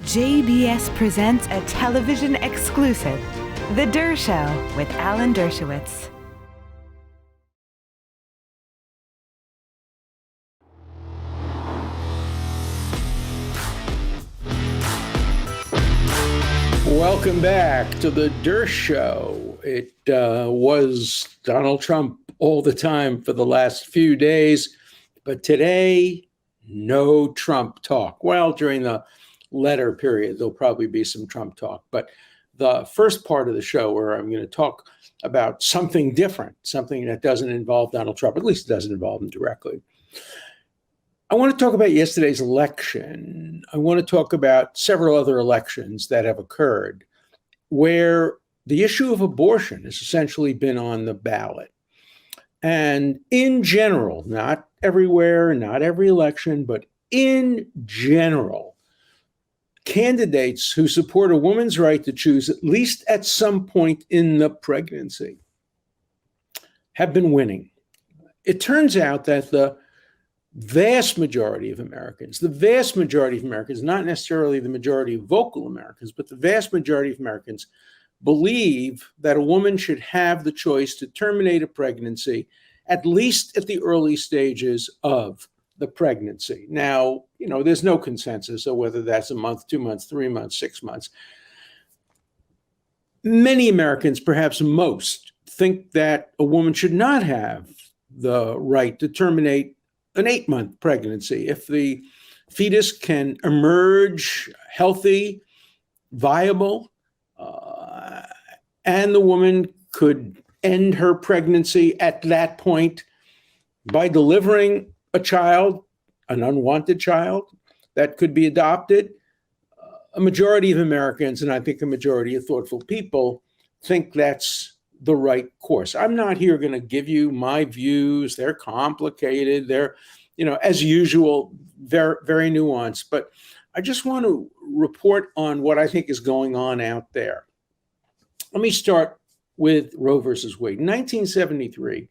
JBS presents a television exclusive, The Dershow with Alan Dershowitz. Welcome back to the Dershow. It was Donald Trump all the time for the last few days, but today, no Trump talk. Well, during the letter period, there'll probably be some Trump talk, but the first part of the show where I'm going to talk about something different, something that doesn't involve Donald Trump, at least it doesn't involve him directly. I want to talk about yesterday's election. I want to talk about several other elections that have occurred where the issue of abortion has essentially been on the ballot. And in general, not everywhere, not every election, but in general, candidates who support a woman's right to choose, at least at some point in the pregnancy, have been winning. It turns out that the vast majority of Americans, not necessarily the majority of vocal Americans, but the vast majority of Americans believe that a woman should have the choice to terminate a pregnancy, at least at the early stages of the pregnancy. Now, there's no consensus of whether that's a month, 2 months, 3 months, 6 months. Many Americans, perhaps most, think that a woman should not have the right to terminate an 8-month pregnancy if the fetus can emerge healthy, viable, and the woman could end her pregnancy at that point by delivering a child, an unwanted child that could be adopted. A majority of Americans, and I think a majority of thoughtful people, think that's the right course. I'm not here going to give you my views. They're complicated. They're, as usual, very, very nuanced. But I just want to report on what I think is going on out there. Let me start with Roe versus Wade. In 1973,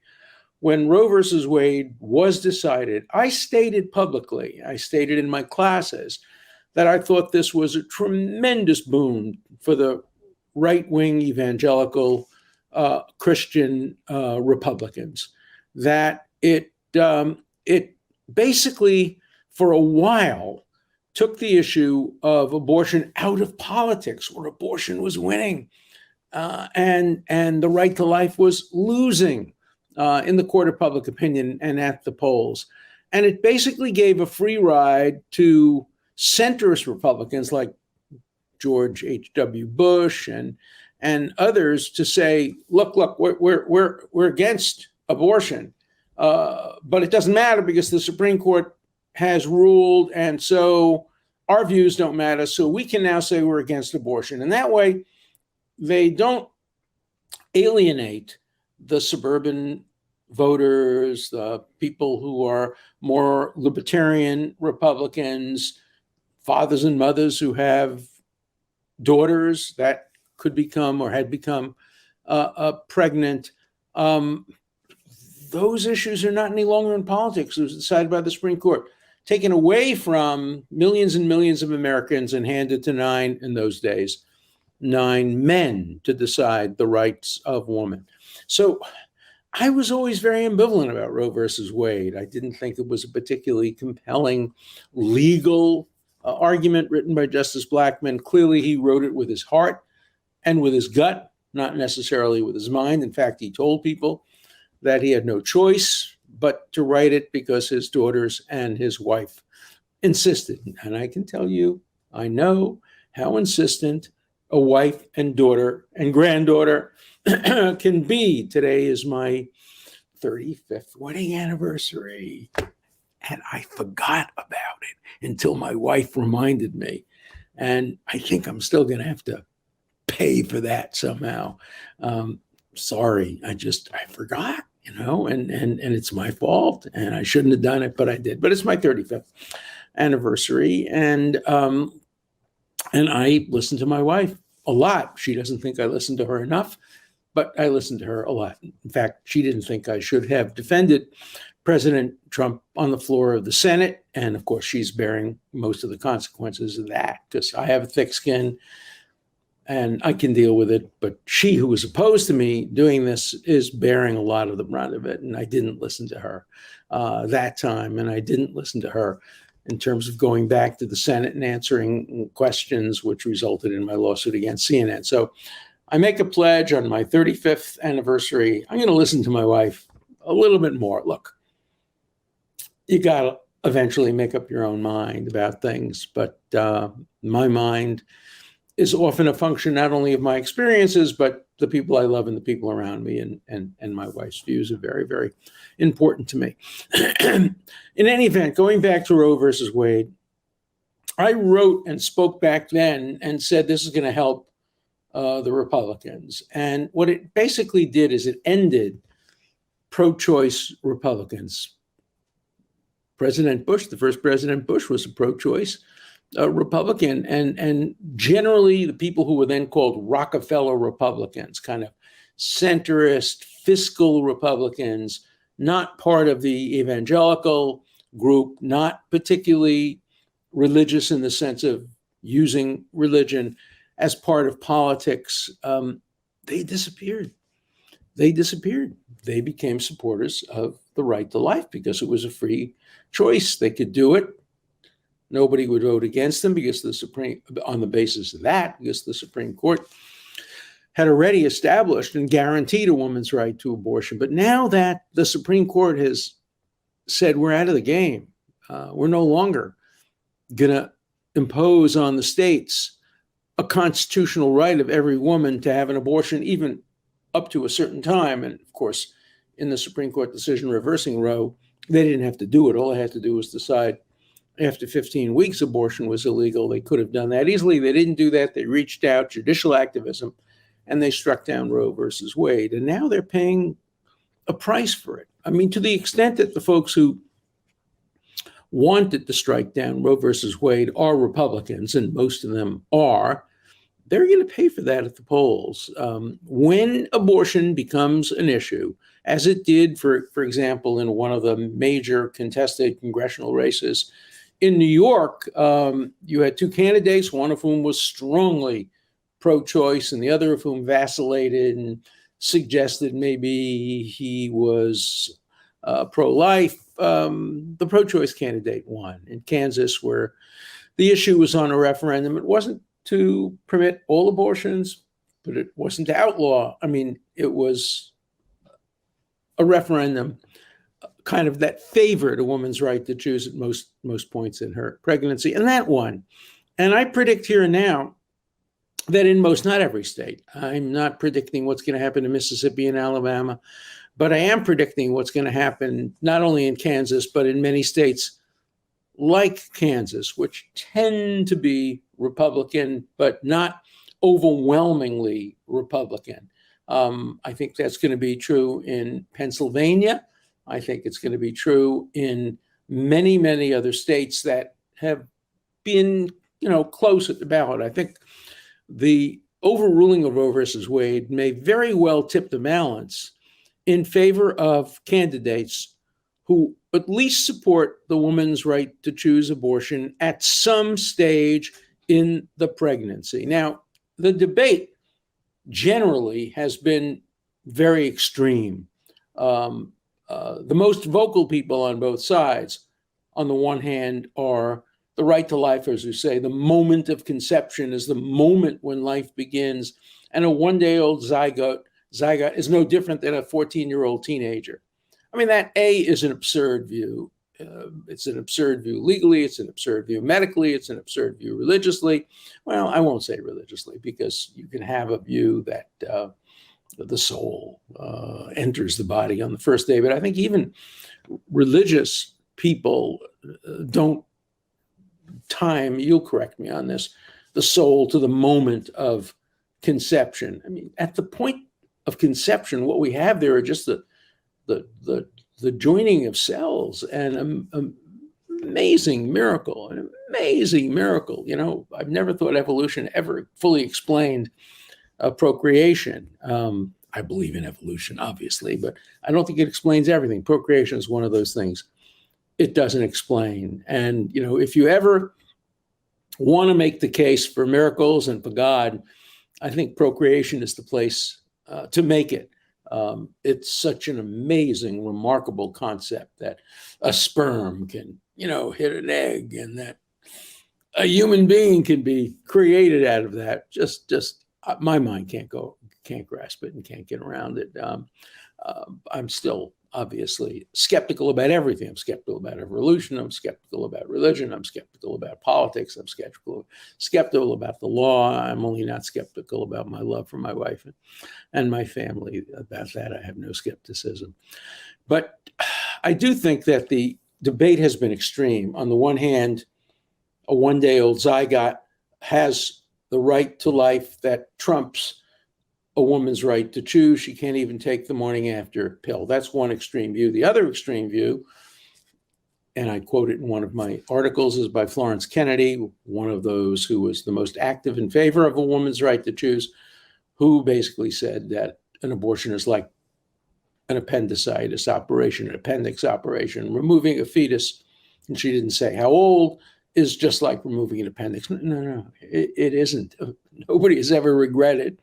when Roe versus Wade was decided, I stated publicly, I stated in my classes, that I thought this was a tremendous boon for the right-wing evangelical Christian Republicans, that it basically, for a while, took the issue of abortion out of politics, where abortion was winning, and the right to life was losing in the court of public opinion and at the polls. And it basically gave a free ride to centrist Republicans like George H.W. Bush and others to say, look, we're against abortion, but it doesn't matter because the Supreme Court has ruled, and so our views don't matter. So we can now say we're against abortion. And that way, they don't alienate the suburban voters, the people who are more libertarian Republicans, fathers and mothers who have daughters that could become or had become pregnant. Those issues are not any longer in politics. It was decided by the Supreme Court, taken away from millions and millions of Americans and handed to 9 in those days, 9 men to decide the rights of women. So I was always very ambivalent about Roe versus Wade. I didn't think it was a particularly compelling legal argument written by Justice Blackmun. Clearly, he wrote it with his heart and with his gut, not necessarily with his mind. In fact, he told people that he had no choice but to write it because his daughters and his wife insisted. And I can tell you, I know how insistent a wife and daughter and granddaughter can be. Today is my 35th wedding anniversary, and I forgot about it until my wife reminded me. And I think I'm still going to have to pay for that somehow. Sorry, I forgot, and it's my fault, and I shouldn't have done it, but I did. But it's my 35th anniversary, and I listen to my wife a lot. She doesn't think I listen to her enough. but I listened to her a lot. In fact, she didn't think I should have defended President Trump on the floor of the Senate. And of course, she's bearing most of the consequences of that because I have a thick skin and I can deal with it. But she, who was opposed to me doing this, is bearing a lot of the brunt of it. And I didn't listen to her that time. And I didn't listen to her in terms of going back to the Senate and answering questions, which resulted in my lawsuit against CNN. So I make a pledge on my 35th anniversary. I'm going to listen to my wife a little bit more. Look, you got to eventually make up your own mind about things. But my mind is often a function not only of my experiences, but the people I love and the people around me. And my wife's views are very, very important to me. In any event, going back to Roe versus Wade, I wrote and spoke back then and said this is going to help the Republicans. And what it basically did is it ended pro-choice Republicans. President Bush, the first President Bush, was a pro-choice Republican, and generally the people who were then called Rockefeller Republicans, kind of centrist, fiscal Republicans, not part of the evangelical group, not particularly religious in the sense of using religion as part of politics, they disappeared. They disappeared. They became supporters of the right to life because it was a free choice. They could do it. Nobody would vote against them because on the basis of that, because the Supreme Court had already established and guaranteed a woman's right to abortion. But now that the Supreme Court has said we're out of the game, we're no longer going to impose on the states a constitutional right of every woman to have an abortion, even up to a certain time. And of course, in the Supreme Court decision reversing Roe, they didn't have to do it. All they had to do was decide after 15 weeks abortion was illegal. They could have done that easily. They didn't do that. They reached out, judicial activism, and they struck down Roe versus Wade. And now they're paying a price for it. I mean, to the extent that the folks who wanted to strike down Roe versus Wade are Republicans, and most of them are, they're going to pay for that at the polls. When abortion becomes an issue, as it did, for example, in one of the major contested congressional races in New York, you had two candidates, one of whom was strongly pro-choice and the other of whom vacillated and suggested maybe he was pro-life. The pro-choice candidate won. In Kansas, where the issue was on a referendum, it wasn't to permit all abortions, but it wasn't to outlaw. I mean, it was a referendum kind of that favored a woman's right to choose at most points in her pregnancy, and that won. And I predict here and now that in most, not every state, I'm not predicting what's going to happen in Mississippi and Alabama, but I am predicting what's going to happen not only in Kansas, but in many states like Kansas, which tend to be Republican, but not overwhelmingly Republican. I think that's going to be true in Pennsylvania. I think it's going to be true in many, many other states that have been, close at the ballot. I think the overruling of Roe versus Wade may very well tip the balance in favor of candidates who at least support the woman's right to choose abortion at some stage in the pregnancy. Now, the debate generally has been very extreme. The most vocal people on both sides, on the one hand, are the right to lifers who say the moment of conception is the moment when life begins, and a one-day-old zygote is no different than a 14-year-old teenager. I mean, that is an absurd view. It's an absurd view legally. It's an absurd view medically. It's an absurd view religiously. Well, I won't say religiously, because you can have a view that the soul enters the body on the first day. But I think even religious people don't time, you'll correct me on this, the soul to the moment of conception. I mean, at the point of conception, what we have there are just the joining of cells, and an amazing miracle. I've never thought evolution ever fully explained procreation. I believe in evolution, obviously, but I don't think it explains everything. Procreation is one of those things it doesn't explain. And, if you ever want to make the case for miracles and for God, I think procreation is the place to make it. It's such an amazing, remarkable concept that a sperm can, hit an egg, and that a human being can be created out of that. Just my mind can't grasp it and can't get around it. I'm still obviously skeptical about everything. I'm skeptical about evolution. I'm skeptical about religion. I'm skeptical about politics. I'm skeptical about the law. I'm only not skeptical about my love for my wife and my family. About that, I have no skepticism. But I do think that the debate has been extreme. On the one hand, a one-day-old zygote has the right to life that trumps a woman's right to choose. She can't even take the morning after pill. That's one extreme view. The other extreme view, and I quote it in one of my articles, is by Florence Kennedy, one of those who was the most active in favor of a woman's right to choose, who basically said that an abortion is like an appendicitis operation, an appendix operation, removing a fetus, and she didn't say how old, is just like removing an appendix. No, it isn't. Nobody has ever regretted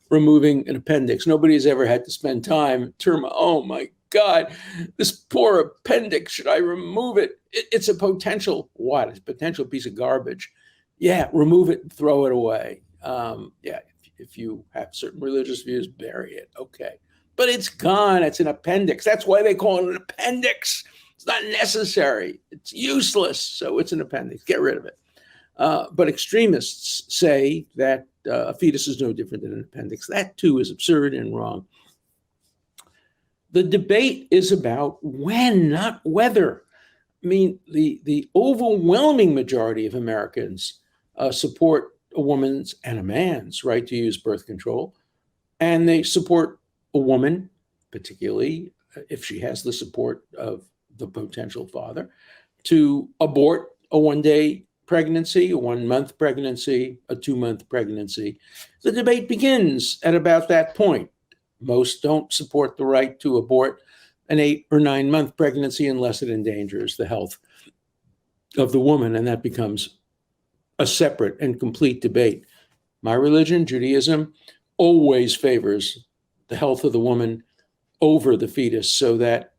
removing an appendix. Nobody has ever had to spend time oh my God, this poor appendix, should I remove it? It's a potential, what? It's a potential piece of garbage. Yeah, remove it and throw it away. If you have certain religious views, bury it. Okay. But it's gone. It's an appendix. That's why they call it an appendix. It's not necessary. It's useless. So it's an appendix. Get rid of it. But extremists say that a fetus is no different than an appendix. That too is absurd and wrong. The debate is about when, not whether. I mean, the overwhelming majority of Americans support a woman's and a man's right to use birth control. And they support a woman, particularly if she has the support of the potential father, to abort a one-day pregnancy, a 1-month pregnancy, a 2-month pregnancy. The debate begins at about that point. Most don't support the right to abort an 8 or 9-month pregnancy unless it endangers the health of the woman, and that becomes a separate and complete debate. My religion, Judaism, always favors the health of the woman over the fetus, so that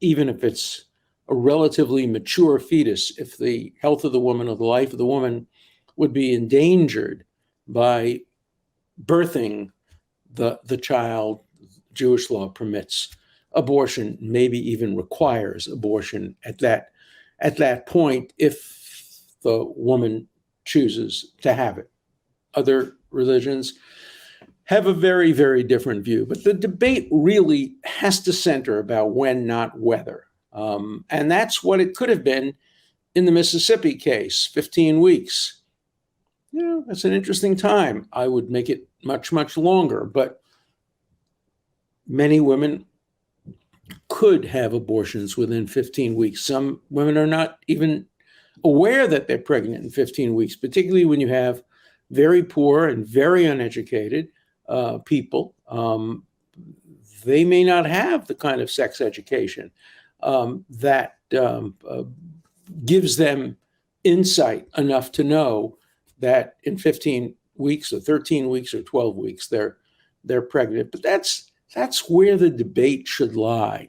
even if it's a relatively mature fetus, if the health of the woman or the life of the woman would be endangered by birthing the child, Jewish law permits abortion, maybe even requires abortion at that point if the woman chooses to have it. Other religions have a very, very different view, but the debate really has to center about when, not whether. And that's what it could have been in the Mississippi case, 15 weeks. That's an interesting time. I would make it much, much longer, but many women could have abortions within 15 weeks. Some women are not even aware that they're pregnant in 15 weeks, particularly when you have very poor and very uneducated people. They may not have the kind of sex education that gives them insight enough to know that in 15 weeks or 13 weeks or 12 weeks they're pregnant. But that's where the debate should lie.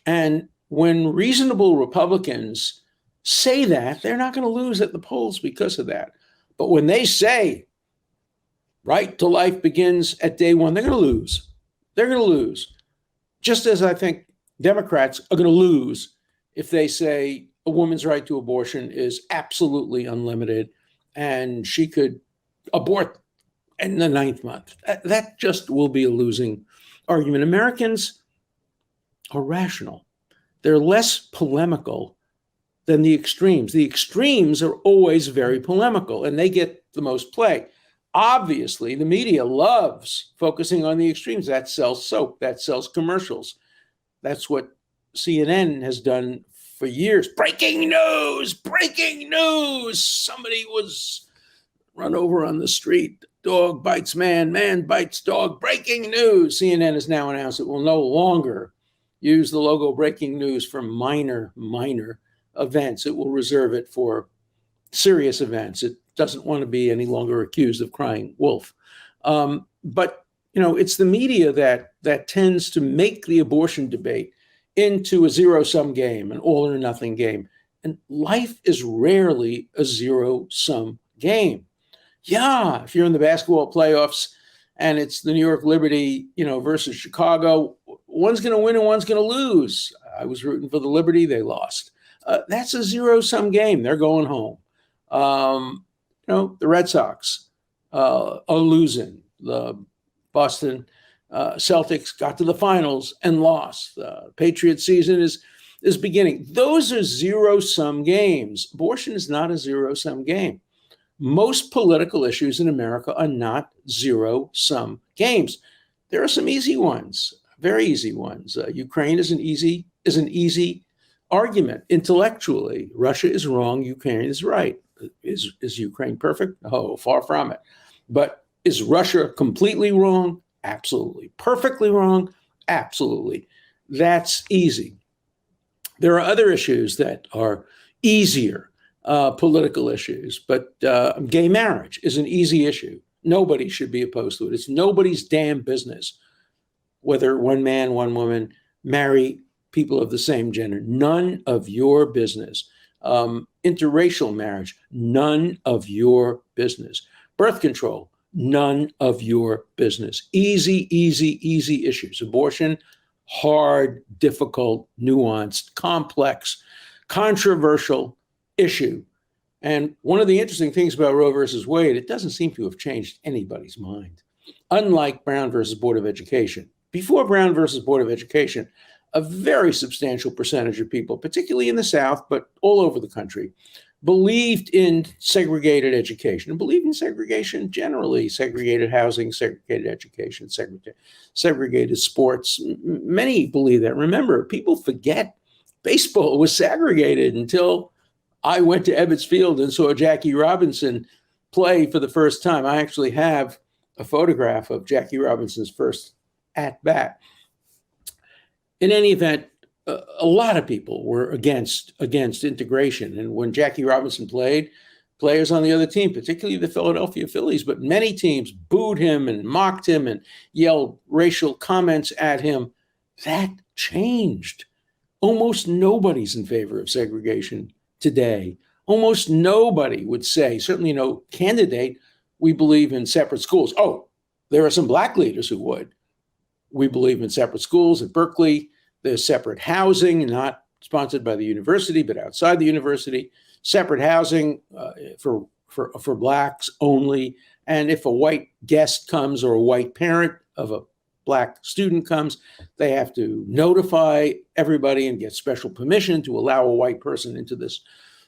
And when reasonable Republicans say that, they're not going to lose at the polls because of that. But when they say right to life begins at day one, they're going to lose. They're going to lose. Just as I think Democrats are going to lose if they say a woman's right to abortion is absolutely unlimited and she could abort in the 9th month. That just will be a losing argument. Americans are rational. They're less polemical than the extremes. The extremes are always very polemical and they get the most play. Obviously, the media loves focusing on the extremes. That sells soap, that sells commercials. That's what CNN has done for years. Breaking news, breaking news. Somebody was run over on the street dog bites man, man bites dog. Breaking news. CNN has now announced it will no longer use the logo breaking news for minor events. It will reserve it for serious events. It doesn't want to be any longer accused of crying wolf. But it's the media that tends to make the abortion debate into a zero-sum game, an all or nothing game. And life is rarely a zero-sum game. Yeah, if you're in the basketball playoffs and it's the New York Liberty, versus Chicago, one's going to win and one's going to lose. I was rooting for the Liberty. They lost. That's a zero-sum game. They're going home. The Red Sox are losing. The Boston Celtics got to the finals and lost. The Patriots season is beginning. Those are zero-sum games. Abortion is not a zero-sum game. Most political issues in America are not zero-sum games. There are some easy ones, very easy ones. Ukraine is an easy argument intellectually. Russia is wrong. Ukraine is right. Is Ukraine perfect? No, far from it. But is Russia completely wrong? Absolutely. Perfectly wrong? Absolutely. That's easy. There are other issues that are easier, political issues, but gay marriage is an easy issue. Nobody should be opposed to it. It's nobody's damn business whether one man, one woman marry people of the same gender. None of your business. Interracial marriage, none of your business. Birth control, none of your business. Easy issues. Abortion, hard, difficult, nuanced, complex, controversial issue. And one of the interesting things about Roe versus Wade, it doesn't seem to have changed anybody's mind. Unlike Brown versus Board of Education. Before Brown versus Board of Education, a very substantial percentage of people, particularly in the South, but all over the country, believed in segregated education and believed in segregation generally, segregated housing, segregated education, segregated sports. Many believe that. Remember, people forget baseball was segregated until I went to Ebbets Field and saw Jackie Robinson play for the first time. I actually have a photograph of Jackie Robinson's first at bat. In any event, a lot of people were against integration. And when Jackie Robinson played, players on the other team, particularly the Philadelphia Phillies, but many teams booed him and mocked him and yelled racial comments at him. That changed. Almost nobody's in favor of segregation today. Almost nobody would say, certainly no candidate, we believe in separate schools. Oh, there are some black leaders who would. We believe in separate schools at Berkeley. There's separate housing, not sponsored by the university, but outside the university. Separate housing for blacks only. And if a white guest comes or a white parent of a black student comes, they have to notify everybody and get special permission to allow a white person into this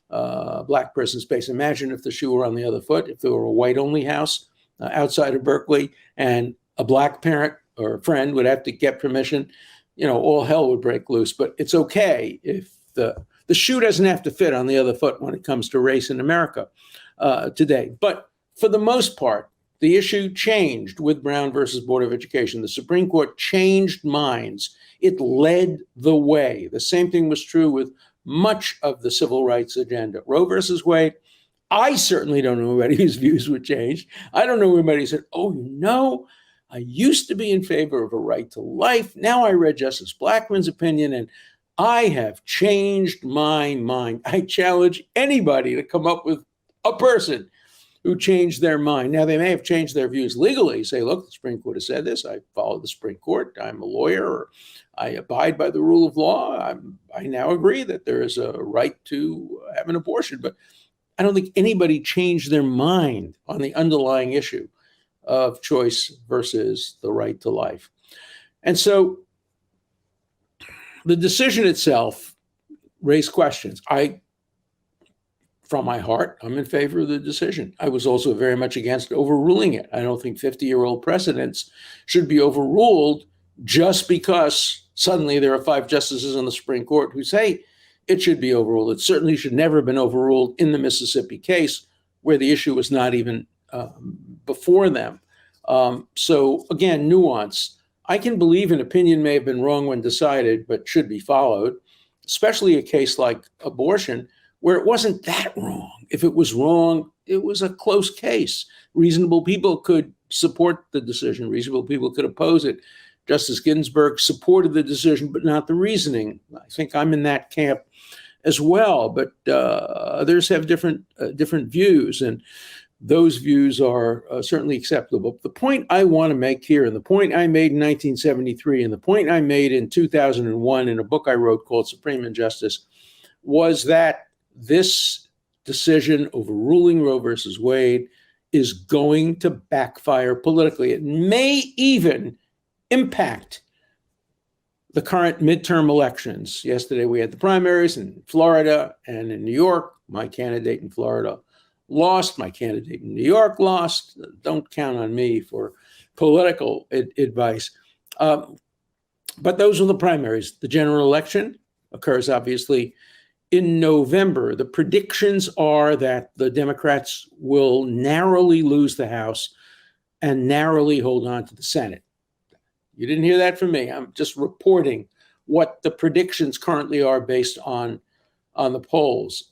black person space. Imagine if the shoe were on the other foot, if there were a white-only house outside of Berkeley and a black parent or friend would have to get permission, all hell would break loose. But it's okay if the shoe doesn't have to fit on the other foot when it comes to race in America today. But for the most part, the issue changed with Brown versus Board of Education. The Supreme Court changed minds. It led the way. The same thing was true with much of the civil rights agenda. Roe versus Wade, I certainly don't know anybody whose views were changed. I don't know anybody who said, I used to be in favor of a right to life. Now I read Justice Blackmun's opinion and I have changed my mind. I challenge anybody to come up with a person who changed their mind. Now, they may have changed their views legally. Say, look, the Supreme Court has said this. I follow the Supreme Court. I'm a lawyer. Or I abide by the rule of law. I now agree that there is a right to have an abortion. But I don't think anybody changed their mind on the underlying issue of choice versus the right to life. And so the decision itself raised questions. From my heart, I'm in favor of the decision. I was also very much against overruling it. I don't think 50-year-old precedents should be overruled just because suddenly there are 5 justices on the Supreme Court who say it should be overruled. It certainly should never have been overruled in the Mississippi case, where the issue was not even before them. So again, nuance. I can believe an opinion may have been wrong when decided, but should be followed, especially a case like abortion, where it wasn't that wrong. If it was wrong, it was a close case. Reasonable people could support the decision. Reasonable people could oppose it. Justice Ginsburg supported the decision, but not the reasoning. I think I'm in that camp as well, but others have different views, and those views are certainly acceptable. The point I want to make here, and the point I made in 1973, and the point I made in 2001 in a book I wrote called Supreme Injustice, was that this decision overruling Roe versus Wade is going to backfire politically. It may even impact the current midterm elections. Yesterday, we had the primaries in Florida and in New York. My candidate in Florida lost. My candidate in New York lost. Don't count on me for political advice. But those are the primaries. The general election occurs, obviously, in November. The predictions are that the Democrats will narrowly lose the House and narrowly hold on to the Senate. You didn't hear that from me. I'm just reporting what the predictions currently are based on the polls.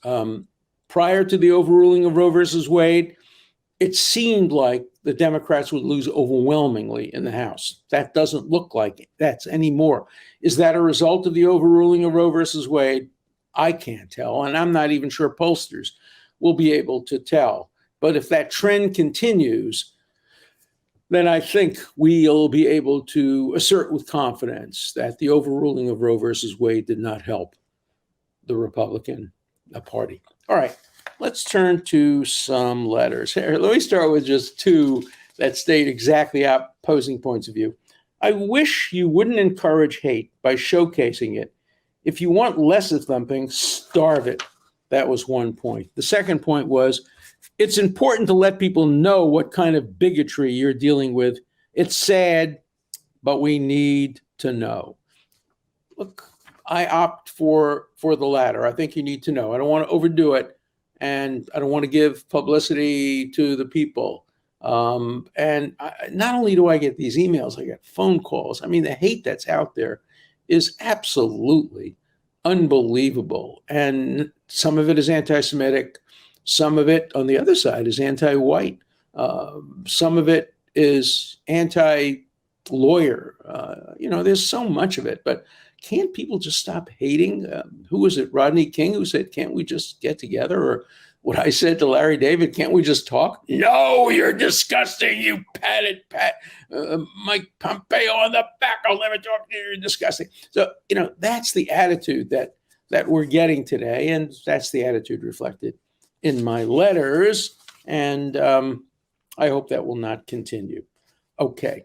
Prior to the overruling of Roe versus Wade, it seemed like the Democrats would lose overwhelmingly in the House. That doesn't look like that's anymore. Is that a result of the overruling of Roe versus Wade? I can't tell, and I'm not even sure pollsters will be able to tell. But if that trend continues, then I think we'll be able to assert with confidence that the overruling of Roe versus Wade did not help the Republican Party. All right, let's turn to some letters. Here, let me start with just two that state exactly opposing points of view. I wish you wouldn't encourage hate by showcasing it. If you want less of thumping, starve it. That was one point. The second point was, it's important to let people know what kind of bigotry you're dealing with. It's sad, but we need to know. Look, I opt for the latter. I think you need to know. I don't want to overdo it, and I don't want to give publicity to the people. Not only do I get these emails, I get phone calls. I mean, the hate that's out there is absolutely unbelievable. And some of it is anti-Semitic. Some of it, on the other side, is anti-white. Some of it is anti-lawyer. There's so much of it. But can't people just stop hating? Who was it? Rodney King, who said, can't we just get together? Or what I said to Larry David, can't we just talk? No, you're disgusting. You patted Mike Pompeo on the back. I'll never talk to you. You're disgusting. So, that's the attitude that we're getting today. And that's the attitude reflected in my letters. And I hope that will not continue. Okay.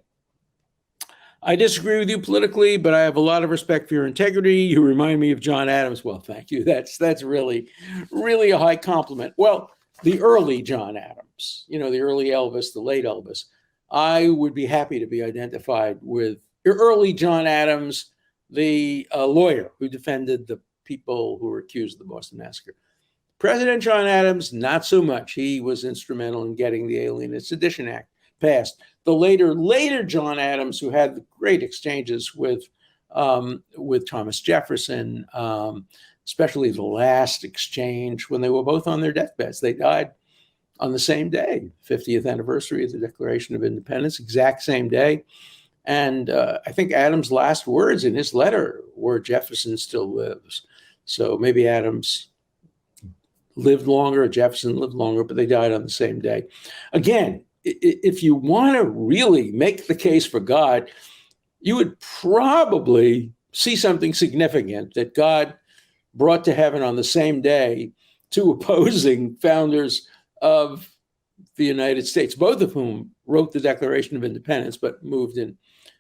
I disagree with you politically, but I have a lot of respect for your integrity. You remind me of John Adams. Well, thank you. That's really, really a high compliment. Well, the early John Adams, the early Elvis, the late Elvis, I would be happy to be identified with your early John Adams, the lawyer who defended the people who were accused of the Boston Massacre. President John Adams, not so much. He was instrumental in getting the Alien and Sedition Act passed. The later John Adams, who had the great exchanges with Thomas Jefferson, especially the last exchange when they were both on their deathbeds. They died on the same day, 50th anniversary of the Declaration of Independence, exact same day. And I think Adams' last words in his letter were, Jefferson still lives. So maybe Adams lived longer, Jefferson lived longer, but they died on the same day. Again, if you want to really make the case for God, you would probably see something significant that God brought to heaven on the same day two opposing founders of the United States, both of whom wrote the Declaration of Independence, but moved in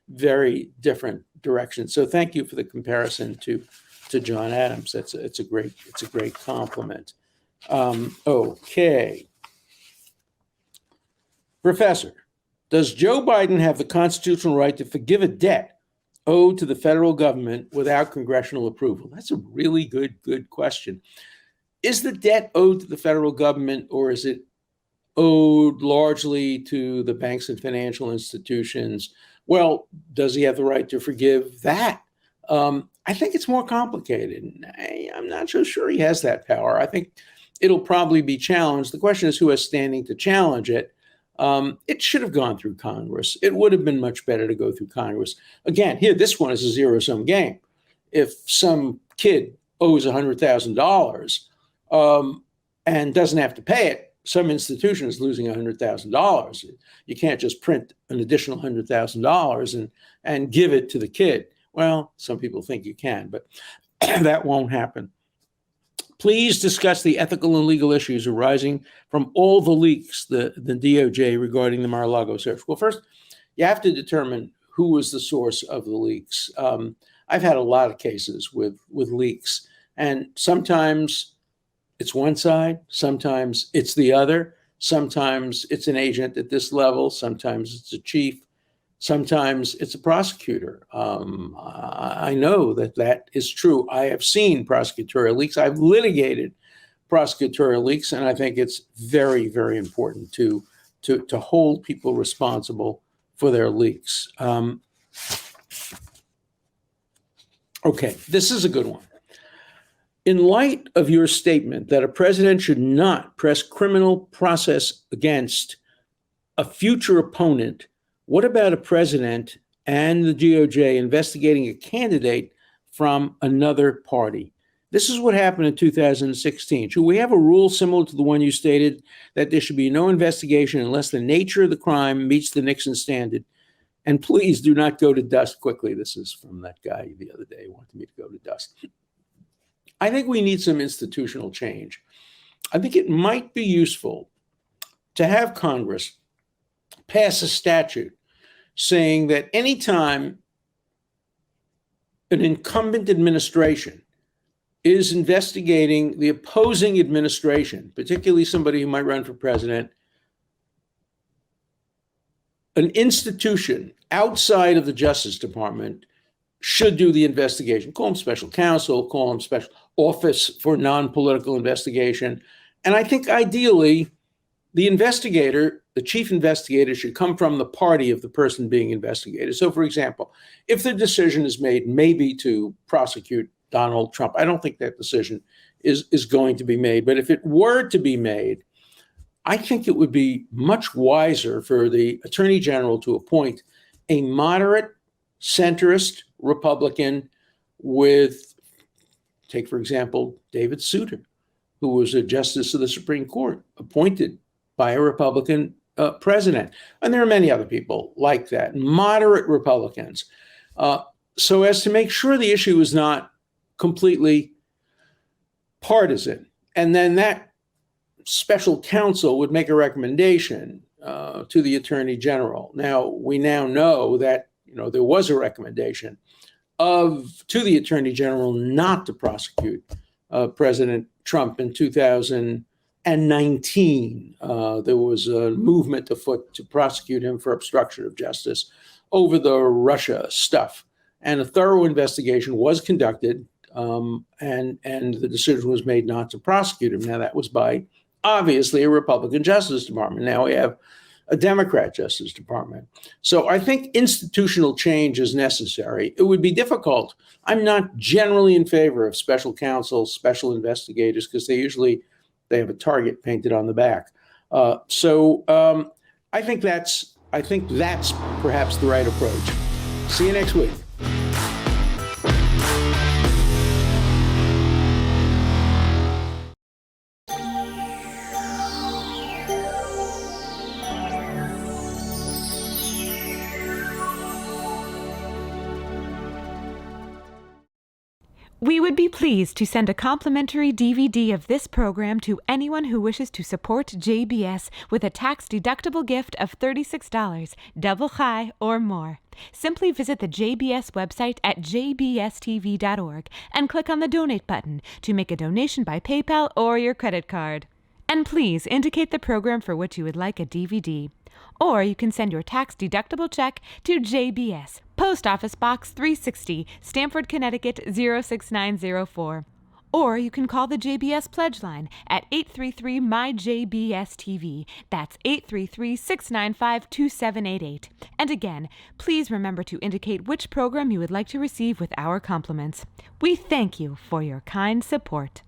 very different directions. So thank you for the comparison to John Adams. It's a great compliment. Okay. Professor, does Joe Biden have the constitutional right to forgive a debt owed to the federal government without congressional approval? That's a really good question. Is the debt owed to the federal government, or is it owed largely to the banks and financial institutions. Well, does he have the right to forgive that? I think it's more complicated. I'm not so sure he has that power. I think it'll probably be challenged. The question is who has standing to challenge it. It should have gone through Congress. It would have been much better to go through Congress. Again, here, this one is a zero-sum game. If some kid owes $100,000 and doesn't have to pay it, some institution is losing $100,000. You can't just print an additional $100,000 and give it to the kid. Well, some people think you can, but that won't happen. Please discuss the ethical and legal issues arising from all the leaks, the DOJ regarding the Mar-a-Lago search. Well, first, you have to determine who was the source of the leaks. I've had a lot of cases with leaks, and sometimes it's one side, sometimes it's the other, sometimes it's an agent at this level, sometimes it's a chief, sometimes it's a prosecutor. I know that is true. I have seen prosecutorial leaks. I've litigated prosecutorial leaks, and I think it's very, very important to hold people responsible for their leaks. Okay, this is a good one. In light of your statement that a president should not press criminal process against a future opponent, what about a president and the DOJ investigating a candidate from another party? This is what happened in 2016. Should we have a rule similar to the one you stated, that there should be no investigation unless the nature of the crime meets the Nixon standard? And please do not go to dust quickly. This is from that guy the other day who wanted me to go to dust. I think we need some institutional change. I think it might be useful to have Congress pass a statute saying that anytime an incumbent administration is investigating the opposing administration, particularly somebody who might run for president, an institution outside of the Justice Department should do the investigation. Call them special counsel, call them special office for non-political investigation. And I think ideally, the investigator, the chief investigator, should come from the party of the person being investigated. So, for example, if the decision is made maybe to prosecute Donald Trump, I don't think that decision is going to be made. But if it were to be made, I think it would be much wiser for the Attorney General to appoint a moderate, centrist Republican with, take, for example, David Souter, who was a justice of the Supreme Court, appointed by a Republican president. And there are many other people like that, moderate Republicans, so as to make sure the issue is not completely partisan. And then that special counsel would make a recommendation to the Attorney General. Now, we now know that there was a recommendation to the Attorney General not to prosecute President Trump in 2019. There was a movement afoot to prosecute him for obstruction of justice over the Russia stuff. And a thorough investigation was conducted, and the decision was made not to prosecute him. Now, that was by, obviously, a Republican Justice Department. Now we have a Democrat Justice Department. So I think institutional change is necessary. It would be difficult. I'm not generally in favor of special counsel, special investigators, because they have a target painted on the back. So I think that's perhaps the right approach. See you next week. We would be pleased to send a complimentary DVD of this program to anyone who wishes to support JBS with a tax-deductible gift of $36, double high or more. Simply visit the JBS website at jbstv.org and click on the donate button to make a donation by PayPal or your credit card. And please indicate the program for which you would like a DVD. Or you can send your tax-deductible check to JBS, Post Office Box 360, Stamford, Connecticut 06904. Or you can call the JBS Pledge Line at 833-MY-JBS-TV. That's 833-695-2788. And again, please remember to indicate which program you would like to receive with our compliments. We thank you for your kind support.